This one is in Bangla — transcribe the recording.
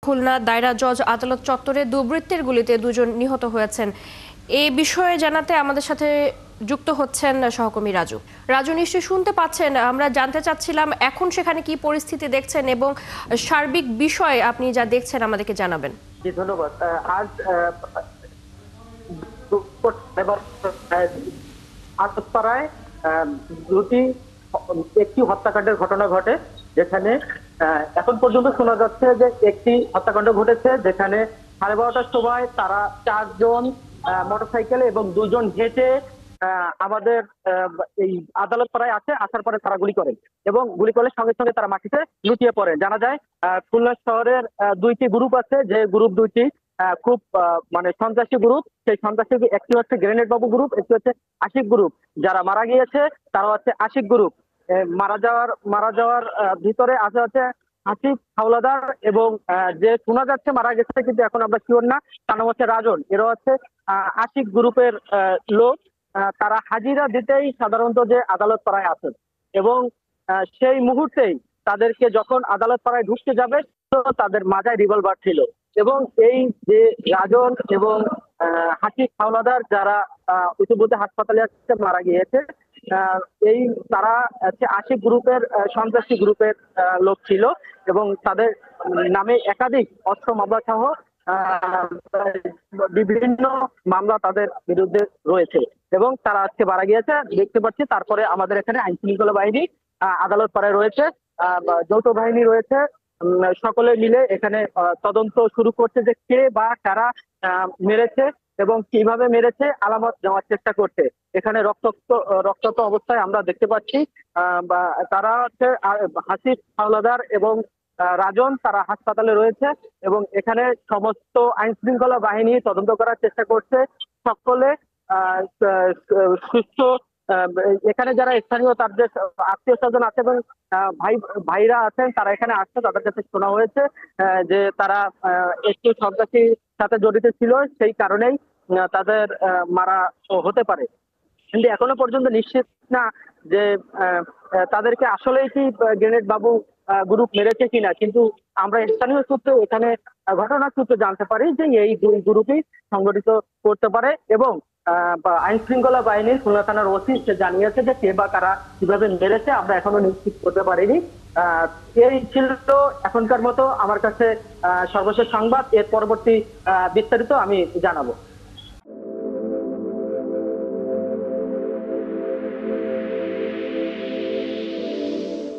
খুলনা দায়রা জজ আদালত চত্বরে দুর্বৃত্তের গুলিতে দুজন নিহত হয়েছেন। এই বিষয়ে জানাতে আমাদের সাথে যুক্ত হচ্ছেন সহকর্মী রাজু। রাজু, নিশ্চয়ই শুনতে পাচ্ছেন। আমরা জানতে চাচ্ছিলাম এখন সেখানে কি পরিস্থিতি দেখছেন এবং সার্বিক বিষয় আপনি যা দেখছেন আমাদেরকে জানাবেন। জি, ধন্যবাদ। আজ আতপাড়ায় একটি হত্যাকাণ্ডের ঘটনা ঘটে, যেখানে এখন পর্যন্ত শোনা যাচ্ছে যে একটি হত্যাকাণ্ড ঘটেছে, যেখানে 12:30টার সময় তারা 4 জন মোটরসাইকেলে এবং 2 জন হেঁটে আমাদের এই আদালত পাড়ায় আসার পরে তারা গুলি করেন এবং গুলি করলে সঙ্গে সঙ্গে তারা মাটিতে লুটিয়ে পড়ে। জানা যায় খুলনা শহরের 2টি গ্রুপ আছে, যে গ্রুপ 2টি খুব মানে সন্ত্রাসী গ্রুপ। সেই সন্ত্রাসী একটি হচ্ছে গ্রেনেড বাবু গ্রুপ, একটি হচ্ছে আশিক গ্রুপ। যারা মারা গিয়েছে তারা হচ্ছে আশিক গ্রুপ। মারা যাওয়ার ভিতরে আছে হচ্ছে হাসিফ হাওলাদার এবং যে শোনা যাচ্ছে মারা গেছে কিন্তু এখন আমরা শিওর না, তার নাম হচ্ছে রাজন। এরা হচ্ছে আশিক গ্রুপের লোক। তারা হাজিরা দিতেই সাধারণত যে আদালত পাড়ায় আছেন এবং সেই মুহূর্তেই তাদেরকে যখন আদালত পাড়ায় ঢুকতে যাবে তো তাদের মাথায় রিভলভার ছিল এবং এই যে রাজন এবং হাসিফ হাওলাদার যারা ইতিমধ্যে হাসপাতালে মারা গিয়েছে, এই তারা হচ্ছে আশিক গ্রুপের সন্ত্রাসী গ্রুপের লোক ছিল এবং তাদের নামে একাধিক অস্ত্র মামলা সহ বিভিন্ন মামলা তাদের বিরুদ্ধে রয়েছে এবং তারা আজকে মারা গিয়েছে দেখতে পাচ্ছি। তারপরে আমাদের এখানে আইন শৃঙ্খলা বাহিনী আদালত পাড়ায় রয়েছে, যৌথ বাহিনী রয়েছে। সকলে মিলে এখানে তদন্ত শুরু করছে যে কে বা কারা মেরেছে এবং কিভাবে মেরেছে আলামত নেওয়ার চেষ্টা করছে। এখানে রক্তাক্ত অবস্থায় আমরা দেখতে পাচ্ছি তারা হচ্ছে হাসিফ হাওলাদার এবং রাজন, তারা হাসপাতালে রয়েছে এবং এখানে সমস্ত আইন শৃঙ্খলা বাহিনী তদন্ত করার চেষ্টা করছে। সকলে সুস্থ এখানে যারা স্থানীয় তাদের আত্মীয় স্বজন আছে এবং ভাইরা আছেন তারা এখানে আসছে, তাদের কাছে শোনা হয়েছে যে তারা একটু সন্ত্রাসীর সাথে জড়িত ছিল, সেই কারণেই তাদের মারা হতে পারে। কিন্তু এখনো পর্যন্ত নিশ্চিত না যে তাদেরকে আসলেই কি গ্রেনেড বাবু গ্রুপ মেরেছে কিনা, কিন্তু আমরা স্থানীয় সূত্রে এখানে ঘটনার সূত্রে জানতে পারি যে এই দুই গ্রুপই সংগঠিত করতে পারে এবং আইন শৃঙ্খলা বাহিনীর খুলনা থানার ওসি জানিয়েছে যে কে বা কারা কিভাবে মেরেছে আমরা এখনো নিশ্চিত করতে পারিনি। এই ছিল এখনকার মতো আমার কাছে সর্বশেষ সংবাদ। এর পরবর্তী বিস্তারিত আমি জানাবো।